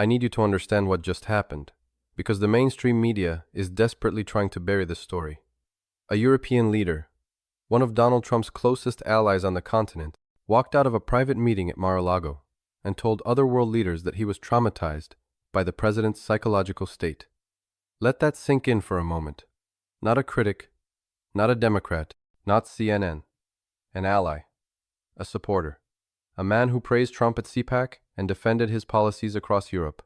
I need you to understand what just happened, because the mainstream media is desperately trying to bury this story. A European leader, one of Donald Trump's closest allies on the continent, walked out of a private meeting at Mar-a-Lago and told other world leaders that he was traumatized by the president's psychological state. Let that sink in for a moment. Not a critic, not a Democrat, not CNN. An ally, a supporter, a man who praised Trump at CPAC and defended his policies across Europe.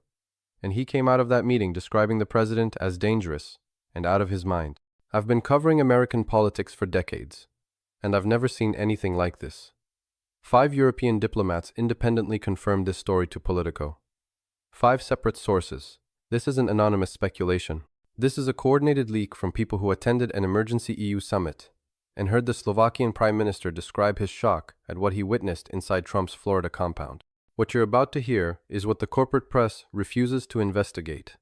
And he came out of that meeting describing the president as dangerous and out of his mind. I've been covering American politics for decades, and I've never seen anything like this. 5 European diplomats independently confirmed this story to Politico. 5 separate sources. This isn't anonymous speculation. This is a coordinated leak from people who attended an emergency EU summit and heard the Slovakian Prime Minister describe his shock at what he witnessed inside Trump's Florida compound. What you're about to hear is what the corporate press refuses to investigate,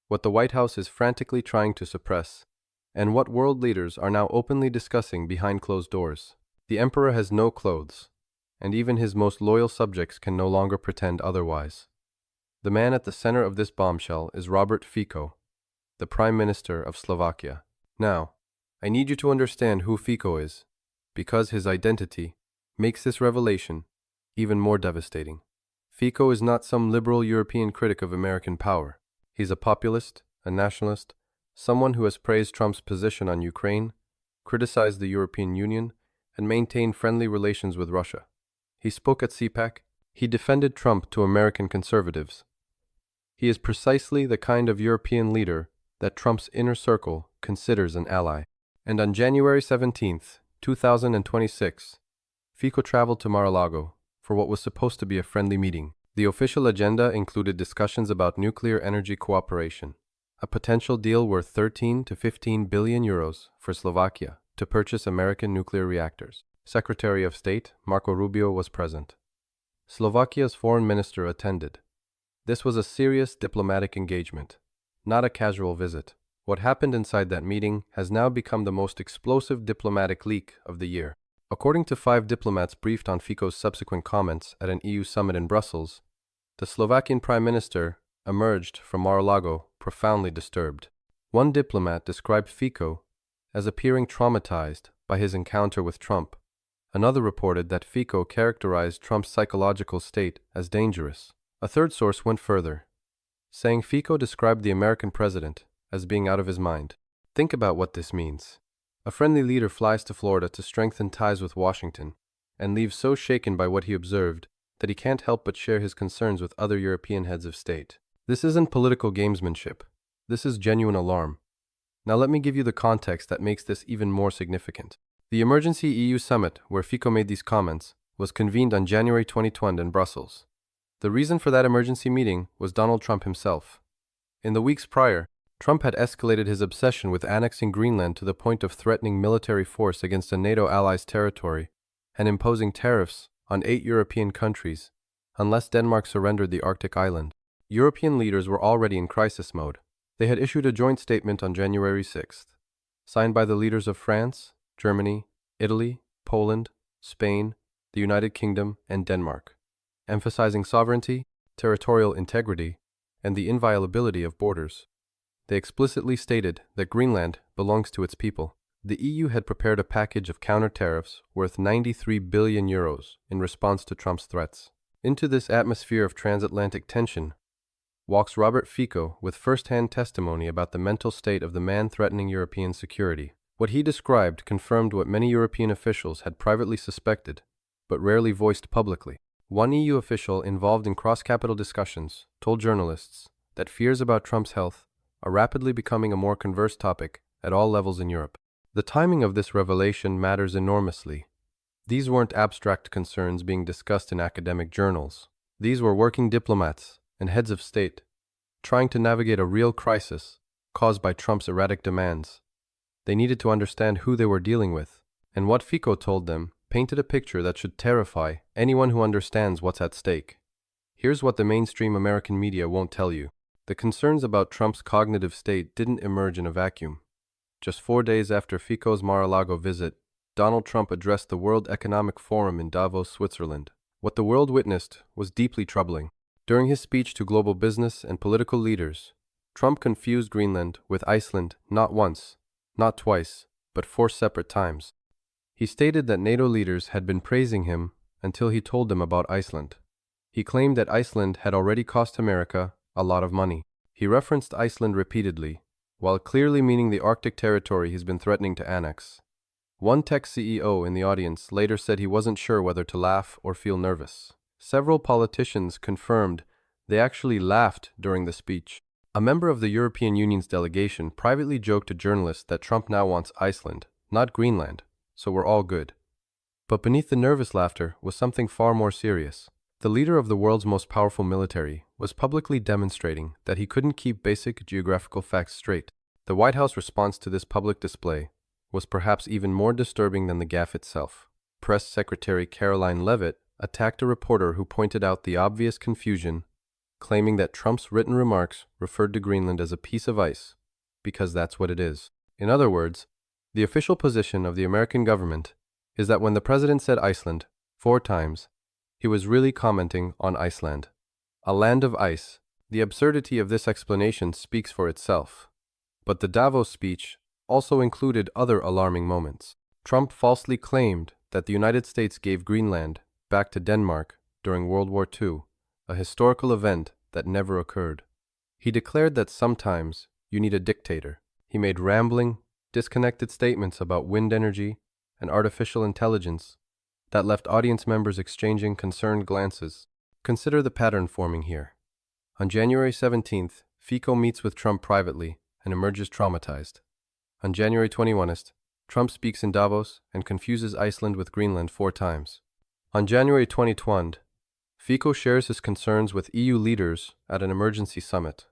what the White House is frantically trying to suppress, and what world leaders are now openly discussing behind closed doors. The emperor has no clothes, and even his most loyal subjects can no longer pretend otherwise. The man at the center of this bombshell is Robert Fico, the Prime Minister of Slovakia. Now, I need you to understand who Fico is, because his identity makes this revelation even more devastating. Fico is not some liberal European critic of American power. He's a populist, a nationalist, someone who has praised Trump's position on Ukraine, criticized the European Union, and maintained friendly relations with Russia. He spoke at CPAC. He defended Trump to American conservatives. He is precisely the kind of European leader that Trump's inner circle considers an ally. And on January 17, 2026, Fico traveled to Mar-a-Lago for what was supposed to be a friendly meeting. The official agenda included discussions about nuclear energy cooperation, a potential deal worth 13 to 15 billion euros for Slovakia to purchase American nuclear reactors. Secretary of State Marco Rubio was present. Slovakia's foreign minister attended. This was a serious diplomatic engagement, not a casual visit. What happened inside that meeting has now become the most explosive diplomatic leak of the year. According to 5 diplomats briefed on Fico's subsequent comments at an EU summit in Brussels, the Slovakian Prime Minister emerged from Mar-a-Lago profoundly disturbed. One diplomat described Fico as appearing traumatized by his encounter with Trump. Another reported that Fico characterized Trump's psychological state as dangerous. A third source went further, saying Fico described the American president as being out of his mind. Think about what this means. A friendly leader flies to Florida to strengthen ties with Washington and leaves so shaken by what he observed that he can't help but share his concerns with other European heads of state. This isn't political gamesmanship. This is genuine alarm. Now let me give you the context that makes this even more significant. The emergency EU summit where Fico made these comments was convened on January 2020 in Brussels. The reason for that emergency meeting was Donald Trump himself. In the weeks prior, Trump had escalated his obsession with annexing Greenland to the point of threatening military force against a NATO ally's territory and imposing tariffs on 8 European countries unless Denmark surrendered the Arctic island. European leaders were already in crisis mode. They had issued a joint statement on January 6th, signed by the leaders of France, Germany, Italy, Poland, Spain, the United Kingdom, and Denmark, emphasizing sovereignty, territorial integrity, and the inviolability of borders. They explicitly stated that Greenland belongs to its people. The EU had prepared a package of counter-tariffs worth 93 billion euros in response to Trump's threats. Into this atmosphere of transatlantic tension walks Robert Fico with first-hand testimony about the mental state of the man threatening European security. What he described confirmed what many European officials had privately suspected, but rarely voiced publicly. One EU official involved in cross-capital discussions told journalists that fears about Trump's health are rapidly becoming a more conversed topic at all levels in Europe. The timing of this revelation matters enormously. These weren't abstract concerns being discussed in academic journals. These were working diplomats and heads of state trying to navigate a real crisis caused by Trump's erratic demands. They needed to understand who they were dealing with, and what Fico told them painted a picture that should terrify anyone who understands what's at stake. Here's what the mainstream American media won't tell you. The concerns about Trump's cognitive state didn't emerge in a vacuum. Just 4 days after Fico's Mar-a-Lago visit, Donald Trump addressed the World Economic Forum in Davos, Switzerland. What the world witnessed was deeply troubling. During his speech to global business and political leaders, Trump confused Greenland with Iceland not once, not twice, but 4 separate times. He stated that NATO leaders had been praising him until he told them about Iceland. He claimed that Iceland had already cost America a lot of money. He referenced Iceland repeatedly, while clearly meaning the Arctic territory he's been threatening to annex. One tech CEO in the audience later said he wasn't sure whether to laugh or feel nervous. Several politicians confirmed they actually laughed during the speech. A member of the European Union's delegation privately joked to journalists that Trump now wants Iceland, not Greenland, so we're all good. But beneath the nervous laughter was something far more serious. The leader of the world's most powerful military was publicly demonstrating that he couldn't keep basic geographical facts straight. The White House response to this public display was perhaps even more disturbing than the gaffe itself. Press Secretary Caroline Leavitt attacked a reporter who pointed out the obvious confusion, claiming that Trump's written remarks referred to Greenland as a piece of ice, because that's what it is. In other words, the official position of the American government is that when the president said Iceland 4 times, he was really commenting on Iceland, a land of ice. The absurdity of this explanation speaks for itself. But the Davos speech also included other alarming moments. Trump falsely claimed that the United States gave Greenland back to Denmark during World War II, a historical event that never occurred. He declared that sometimes you need a dictator. He made rambling, disconnected statements about wind energy and artificial intelligence that left audience members exchanging concerned glances. Consider the pattern forming here. On January 17th, Fico meets with Trump privately and emerges traumatized. On January 21st, Trump speaks in Davos and confuses Iceland with Greenland 4 times. On January 22nd, Fico shares his concerns with EU leaders at an emergency summit.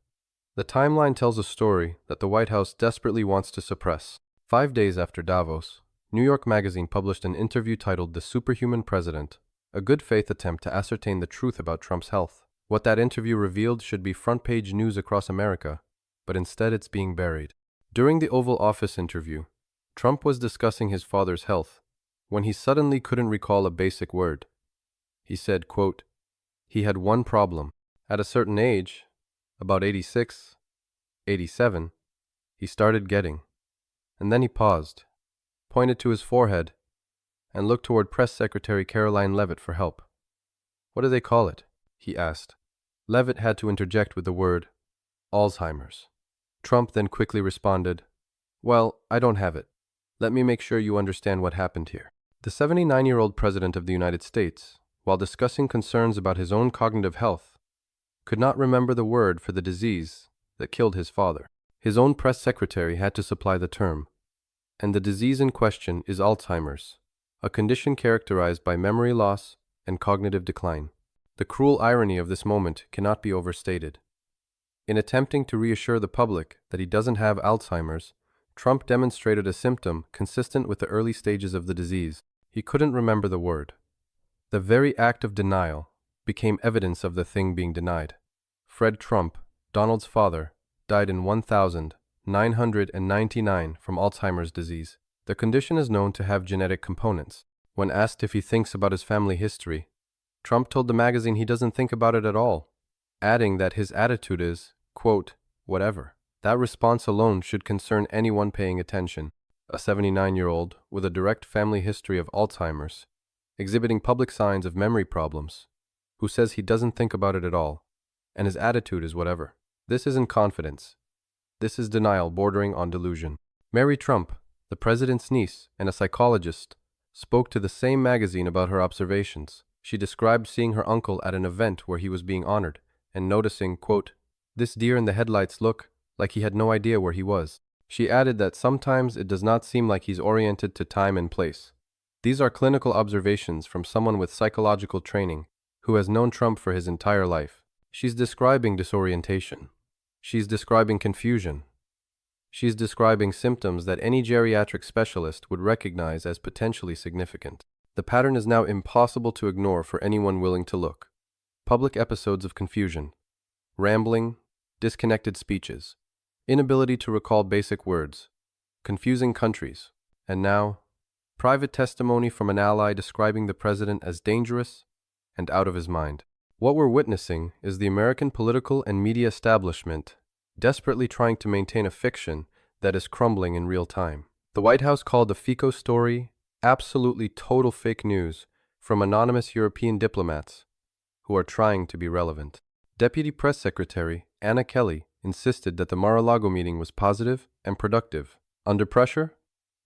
The timeline tells a story that the White House desperately wants to suppress. 5 days after Davos, New York Magazine published an interview titled The Superhuman President, a good faith attempt to ascertain the truth about Trump's health. What that interview revealed should be front-page news across America, but instead it's being buried. During the Oval Office interview, Trump was discussing his father's health when he suddenly couldn't recall a basic word. He said, quote, he had one problem. At a certain age, about 86, 87, he started getting. And then he paused, pointed to his forehead, and looked toward Press Secretary Caroline Leavitt for help. What do they call it? He asked. Leavitt had to interject with the word Alzheimer's. Trump then quickly responded, well, I don't have it. Let me make sure you understand what happened here. The 79-year-old President of the United States, while discussing concerns about his own cognitive health, could not remember the word for the disease that killed his father. His own press secretary had to supply the term, and the disease in question is Alzheimer's, a condition characterized by memory loss and cognitive decline. The cruel irony of this moment cannot be overstated. In attempting to reassure the public that he doesn't have Alzheimer's, Trump demonstrated a symptom consistent with the early stages of the disease. He couldn't remember the word. The very act of denial became evidence of the thing being denied. Fred Trump, Donald's father, died in 1999 from Alzheimer's disease. The condition is known to have genetic components. When asked if he thinks about his family history, Trump told the magazine he doesn't think about it at all, adding that his attitude is, quote, whatever. That response alone should concern anyone paying attention. A 79-year-old with a direct family history of Alzheimer's, exhibiting public signs of memory problems, who says he doesn't think about it at all, and his attitude is whatever. This isn't confidence. This is denial bordering on delusion. Mary Trump, the president's niece and a psychologist, spoke to the same magazine about her observations. She described seeing her uncle at an event where he was being honored and noticing, quote, this deer in the headlights look like he had no idea where he was. She added that sometimes it does not seem like he's oriented to time and place. These are clinical observations from someone with psychological training who has known Trump for his entire life. She's describing disorientation. She's describing confusion. She's describing symptoms that any geriatric specialist would recognize as potentially significant. The pattern is now impossible to ignore for anyone willing to look. Public episodes of confusion, rambling, disconnected speeches, inability to recall basic words, confusing countries, and now, private testimony from an ally describing the president as dangerous and out of his mind. What we're witnessing is the American political and media establishment desperately trying to maintain a fiction that is crumbling in real time. The White House called the FICO story absolutely total fake news from anonymous European diplomats who are trying to be relevant. Deputy Press Secretary Anna Kelly insisted that the Mar-a-Lago meeting was positive and productive. Under pressure,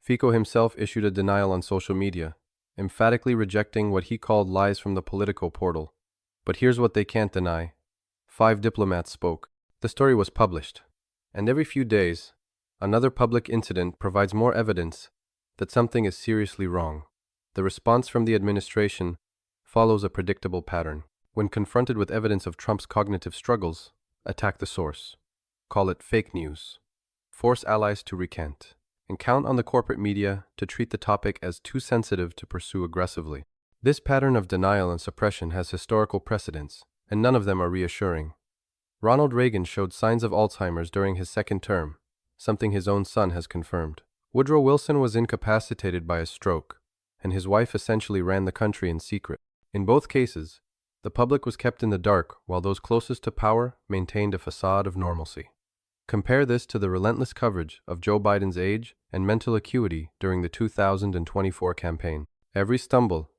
Fico himself issued a denial on social media, emphatically rejecting what he called lies from the Politico portal. But here's what they can't deny. 5 diplomats spoke. The story was published. And every few days, another public incident provides more evidence that something is seriously wrong. The response from the administration follows a predictable pattern. When confronted with evidence of Trump's cognitive struggles, attack the source. Call it fake news. Force allies to recant. And count on the corporate media to treat the topic as too sensitive to pursue aggressively. This pattern of denial and suppression has historical precedents, and none of them are reassuring. Ronald Reagan showed signs of Alzheimer's during his second term, something his own son has confirmed. Woodrow Wilson was incapacitated by a stroke, and his wife essentially ran the country in secret. In both cases, the public was kept in the dark while those closest to power maintained a facade of normalcy. Compare this to the relentless coverage of Joe Biden's age and mental acuity during the 2024 campaign. Every stumble,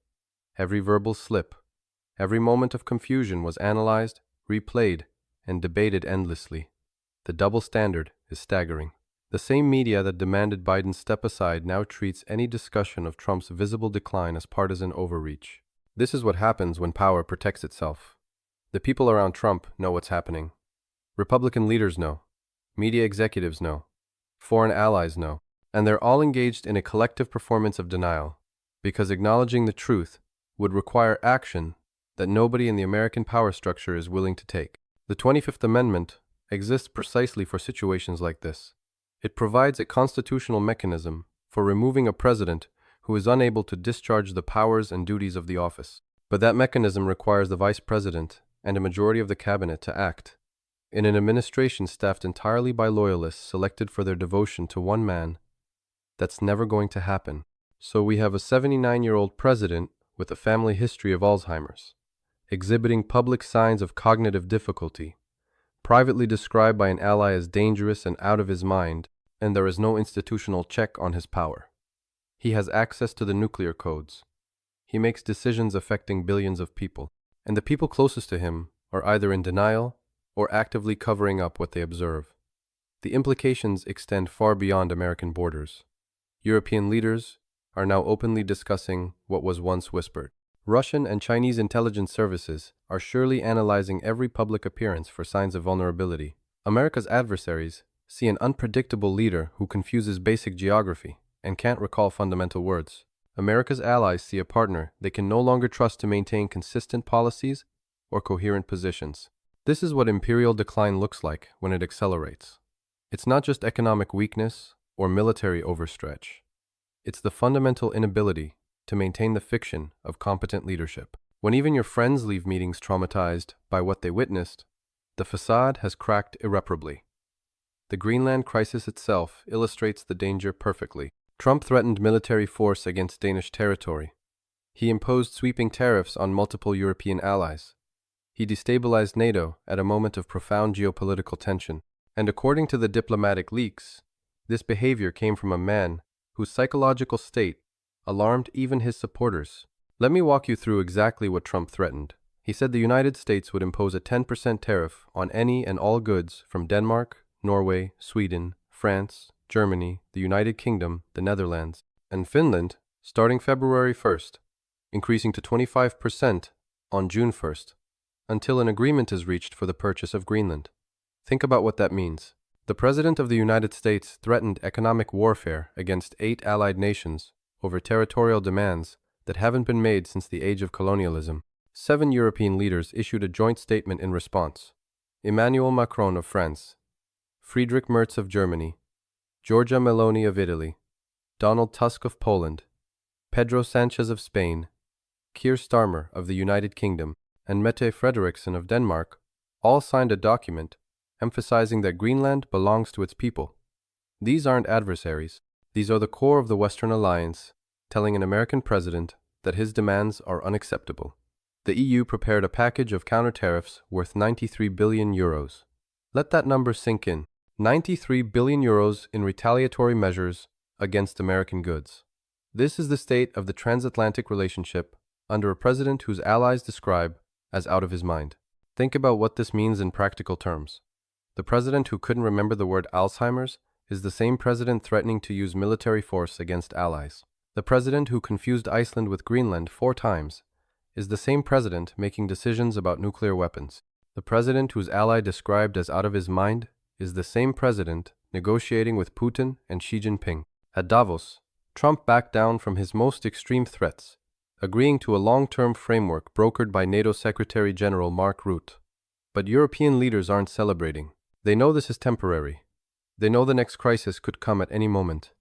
every verbal slip, every moment of confusion was analyzed, replayed, and debated endlessly. The double standard is staggering. The same media that demanded Biden step aside now treats any discussion of Trump's visible decline as partisan overreach. This is what happens when power protects itself. The people around Trump know what's happening. Republican leaders know. Media executives know. Foreign allies know. And they're all engaged in a collective performance of denial, because acknowledging the truth would require action that nobody in the American power structure is willing to take. The 25th Amendment exists precisely for situations like this. It provides a constitutional mechanism for removing a president who is unable to discharge the powers and duties of the office. But that mechanism requires the vice president and a majority of the cabinet to act. In an administration staffed entirely by loyalists selected for their devotion to one man, that's never going to happen. So we have a 79-year-old president with a family history of Alzheimer's, exhibiting public signs of cognitive difficulty, privately described by an ally as dangerous and out of his mind, and there is no institutional check on his power. He has access to the nuclear codes. He makes decisions affecting billions of people, and the people closest to him are either in denial or actively covering up what they observe. The implications extend far beyond American borders. European leaders are now openly discussing what was once whispered. Russian and Chinese intelligence services are surely analyzing every public appearance for signs of vulnerability. America's adversaries see an unpredictable leader who confuses basic geography and can't recall fundamental words. America's allies see a partner they can no longer trust to maintain consistent policies or coherent positions. This is what imperial decline looks like when it accelerates. It's not just economic weakness or military overstretch. It's the fundamental inability to maintain the fiction of competent leadership. When even your friends leave meetings traumatized by what they witnessed, the facade has cracked irreparably. The Greenland crisis itself illustrates the danger perfectly. Trump threatened military force against Danish territory. He imposed sweeping tariffs on multiple European allies. He destabilized NATO at a moment of profound geopolitical tension. And according to the diplomatic leaks, this behavior came from a man whose psychological state alarmed even his supporters. Let me walk you through exactly what Trump threatened. He said the United States would impose a 10% tariff on any and all goods from Denmark, Norway, Sweden, France, Germany, the United Kingdom, the Netherlands, and Finland starting February 1st, increasing to 25% on June 1st, until an agreement is reached for the purchase of Greenland. Think about what that means. The President of the United States threatened economic warfare against 8 allied nations over territorial demands that haven't been made since the age of colonialism. 7 European leaders issued a joint statement in response. Emmanuel Macron of France, Friedrich Merz of Germany, Giorgia Meloni of Italy, Donald Tusk of Poland, Pedro Sanchez of Spain, Keir Starmer of the United Kingdom, and Mette Frederiksen of Denmark all signed a document emphasizing that Greenland belongs to its people. These aren't adversaries. These are the core of the Western alliance, telling an American president that his demands are unacceptable. The EU prepared a package of counter-tariffs worth 93 billion euros. Let that number sink in. 93 billion euros in retaliatory measures against American goods. This is the state of the transatlantic relationship under a president whose allies describe as out of his mind. Think about what this means in practical terms. The president who couldn't remember the word Alzheimer's is the same president threatening to use military force against allies. The president who confused Iceland with Greenland 4 times is the same president making decisions about nuclear weapons. The president whose ally described as out of his mind is the same president negotiating with Putin and Xi Jinping. At Davos, Trump backed down from his most extreme threats, agreeing to a long-term framework brokered by NATO Secretary General Mark Rutte. But European leaders aren't celebrating. They know this is temporary. They know the next crisis could come at any moment.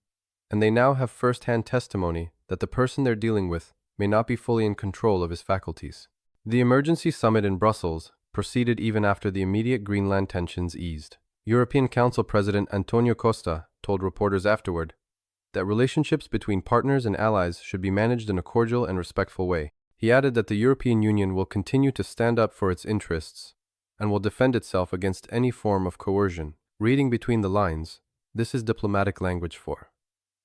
And they now have first-hand testimony that the person they're dealing with may not be fully in control of his faculties. The emergency summit in Brussels proceeded even after the immediate Greenland tensions eased. European Council President Antonio Costa told reporters afterward that relationships between partners and allies should be managed in a cordial and respectful way. He added that the European Union will continue to stand up for its interests and will defend itself against any form of coercion. Reading between the lines, this is diplomatic language for: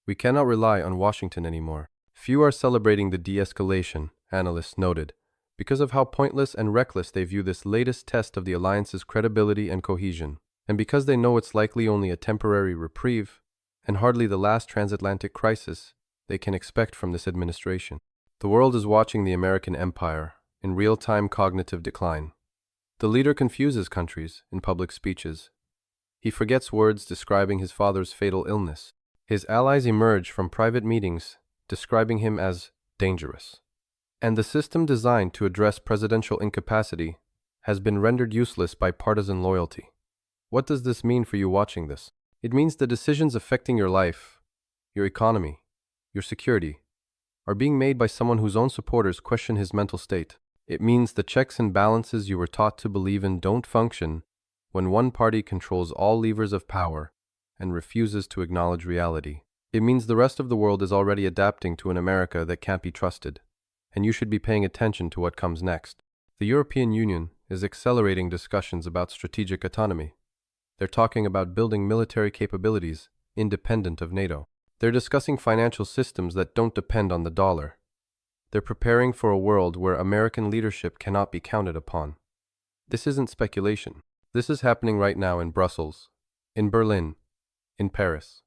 we cannot rely on Washington anymore. Few are celebrating the de-escalation, analysts noted, because of how pointless and reckless they view this latest test of the alliance's credibility and cohesion, and because they know it's likely only a temporary reprieve and hardly the last transatlantic crisis they can expect from this administration. The world is watching the American empire in real-time cognitive decline. The leader confuses countries in public speeches. He forgets words describing his father's fatal illness. His allies emerge from private meetings describing him as dangerous. And the system designed to address presidential incapacity has been rendered useless by partisan loyalty. What does this mean for you watching this? It means the decisions affecting your life, your economy, your security, are being made by someone whose own supporters question his mental state. It means the checks and balances you were taught to believe in don't function when one party controls all levers of power and refuses to acknowledge reality. It means the rest of the world is already adapting to an America that can't be trusted, and you should be paying attention to what comes next. The European Union is accelerating discussions about strategic autonomy. They're talking about building military capabilities independent of NATO. They're discussing financial systems that don't depend on the dollar. They're preparing for a world where American leadership cannot be counted upon. This isn't speculation. This is happening right now in Brussels, in Berlin, in Paris.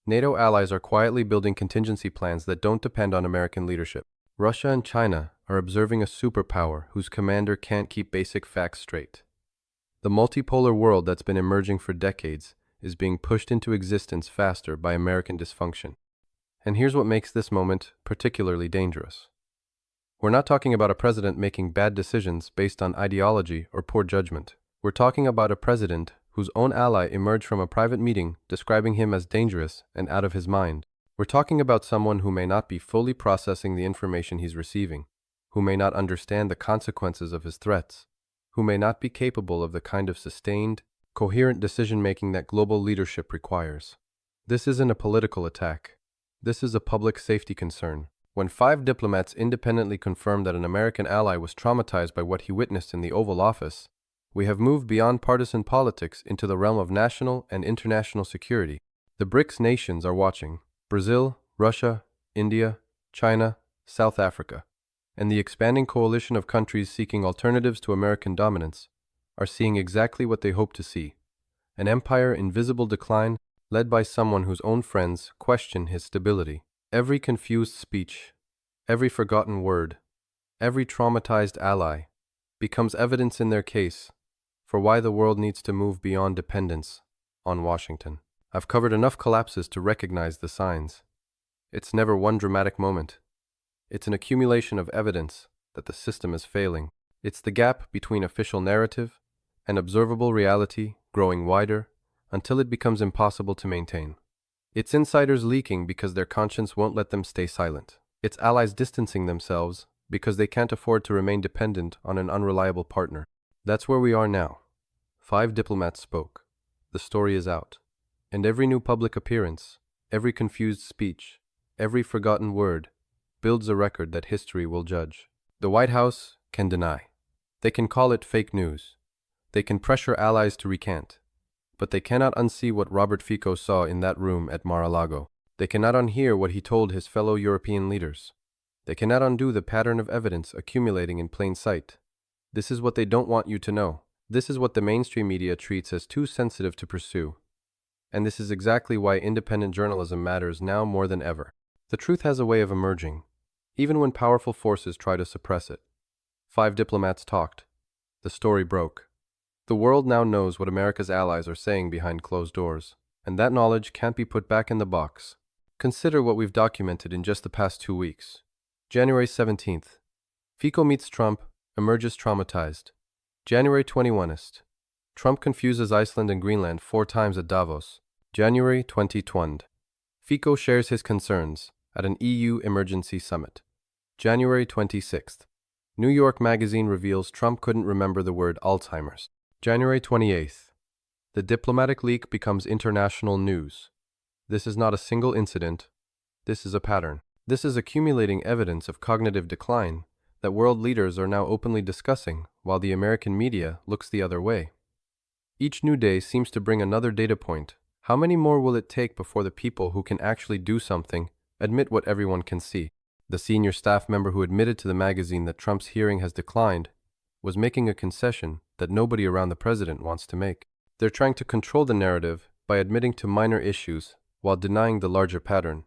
NATO allies are quietly building contingency plans that don't depend on American leadership. Russia and China are observing a superpower whose commander can't keep basic facts straight. The multipolar world that's been emerging for decades is being pushed into existence faster by American dysfunction. And here's what makes this moment particularly dangerous. We're not talking about a president making bad decisions based on ideology or poor judgment. We're talking about a president whose own ally emerged from a private meeting describing him as dangerous and out of his mind. We're talking about someone who may not be fully processing the information he's receiving, who may not understand the consequences of his threats, who may not be capable of the kind of sustained, coherent decision-making that global leadership requires. This isn't a political attack. This is a public safety concern. When 5 diplomats independently confirmed that an American ally was traumatized by what he witnessed in the Oval Office, we have moved beyond partisan politics into the realm of national and international security. The BRICS nations are watching. Brazil, Russia, India, China, South Africa, and the expanding coalition of countries seeking alternatives to American dominance are seeing exactly what they hope to see: an empire in visible decline led by someone whose own friends question his stability. Every confused speech, every forgotten word, every traumatized ally becomes evidence in their case for why the world needs to move beyond dependence on Washington. I've covered enough collapses to recognize the signs. It's never one dramatic moment. It's an accumulation of evidence that the system is failing. It's the gap between official narrative and observable reality growing wider until it becomes impossible to maintain. It's insiders leaking because their conscience won't let them stay silent. It's allies distancing themselves because they can't afford to remain dependent on an unreliable partner. That's where we are now. 5 diplomats spoke. The story is out. And every new public appearance, every confused speech, every forgotten word builds a record that history will judge. The White House can deny. They can call it fake news. They can pressure allies to recant. But they cannot unsee what Robert Fico saw in that room at Mar-a-Lago. They cannot unhear what he told his fellow European leaders. They cannot undo the pattern of evidence accumulating in plain sight. This is what they don't want you to know. This is what the mainstream media treats as too sensitive to pursue. And this is exactly why independent journalism matters now more than ever. The truth has a way of emerging, even when powerful forces try to suppress it. 5 diplomats talked. The story broke. The world now knows what America's allies are saying behind closed doors, and that knowledge can't be put back in the box. Consider what we've documented in just the past 2 weeks. January 17th. Fico meets Trump, emerges traumatized. January 21st. Trump confuses Iceland and Greenland 4 times at Davos. January 2020. Fico shares his concerns at an EU emergency summit. January 26th. New York Magazine reveals Trump couldn't remember the word Alzheimer's. January 28th. The diplomatic leak becomes international news. This is not a single incident. This is a pattern. This is accumulating evidence of cognitive decline that world leaders are now openly discussing while the American media looks the other way. Each new day seems to bring another data point. How many more will it take before the people who can actually do something admit what everyone can see? The senior staff member who admitted to the magazine that Trump's hearing has declined was making a concession that nobody around the president wants to make. They're trying to control the narrative by admitting to minor issues while denying the larger pattern.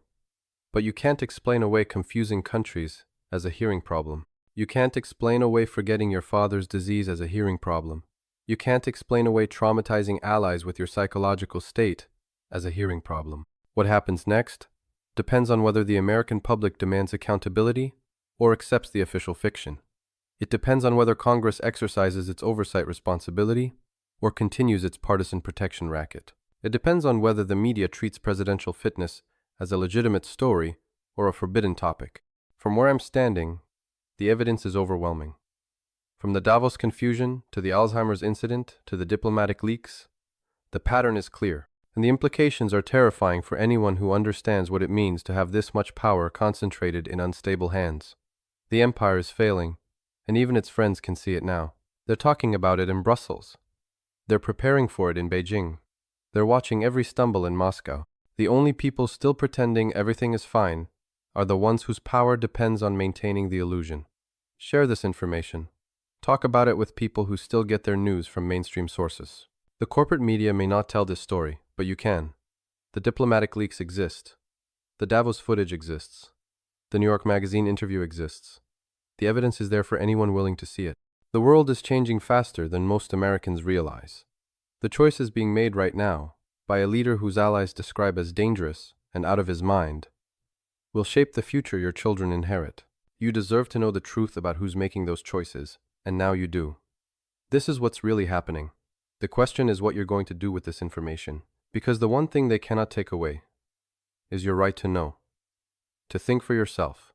But you can't explain away confusing countries as a hearing problem. You can't explain away forgetting your father's disease as a hearing problem. You can't explain away traumatizing allies with your psychological state as a hearing problem. What happens next depends on whether the American public demands accountability or accepts the official fiction. It depends on whether Congress exercises its oversight responsibility or continues its partisan protection racket. It depends on whether the media treats presidential fitness as a legitimate story or a forbidden topic. From where I'm standing, the evidence is overwhelming. From the Davos confusion to the Alzheimer's incident to the diplomatic leaks, the pattern is clear, and the implications are terrifying for anyone who understands what it means to have this much power concentrated in unstable hands. The empire is failing, and even its friends can see it now. They're talking about it in Brussels. They're preparing for it in Beijing. They're watching every stumble in Moscow. The only people still pretending everything is fine are the ones whose power depends on maintaining the illusion. Share this information. Talk about it with people who still get their news from mainstream sources. The corporate media may not tell this story, but you can. The diplomatic leaks exist. The Davos footage exists. The New York Magazine interview exists. The evidence is there for anyone willing to see it. The world is changing faster than most Americans realize. The choice is being made right now by a leader whose allies describe as dangerous and out of his mind will shape the future your children inherit. You deserve to know the truth about who's making those choices, and now you do. This is what's really happening. The question is what you're going to do with this information, because the one thing they cannot take away is your right to know, to think for yourself,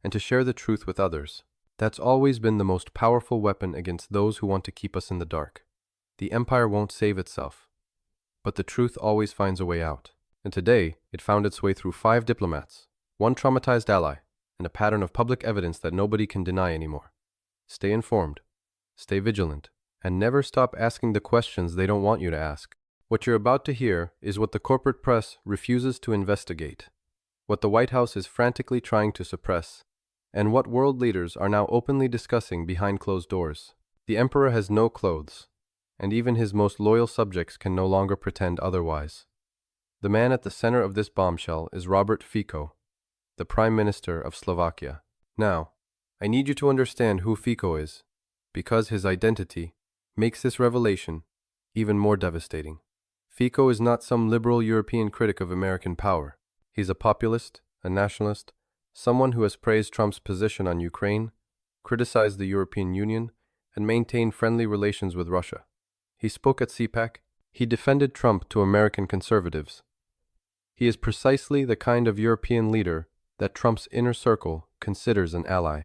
and to share the truth with others. That's always been the most powerful weapon against those who want to keep us in the dark. The empire won't save itself, but the truth always finds a way out. And today, it found its way through 5 diplomats, 1 traumatized ally, and a pattern of public evidence that nobody can deny anymore. Stay informed, stay vigilant, and never stop asking the questions they don't want you to ask. What you're about to hear is what the corporate press refuses to investigate, what the White House is frantically trying to suppress, and what world leaders are now openly discussing behind closed doors. The emperor has no clothes, and even his most loyal subjects can no longer pretend otherwise. The man at the center of this bombshell is Robert Fico, the Prime Minister of Slovakia. Now, I need you to understand who Fico is, because his identity makes this revelation even more devastating. Fico is not some liberal European critic of American power. He's a populist, a nationalist, someone who has praised Trump's position on Ukraine, criticized the European Union, and maintained friendly relations with Russia. He spoke at CPAC. He defended Trump to American conservatives. He is precisely the kind of European leader that Trump's inner circle considers an ally.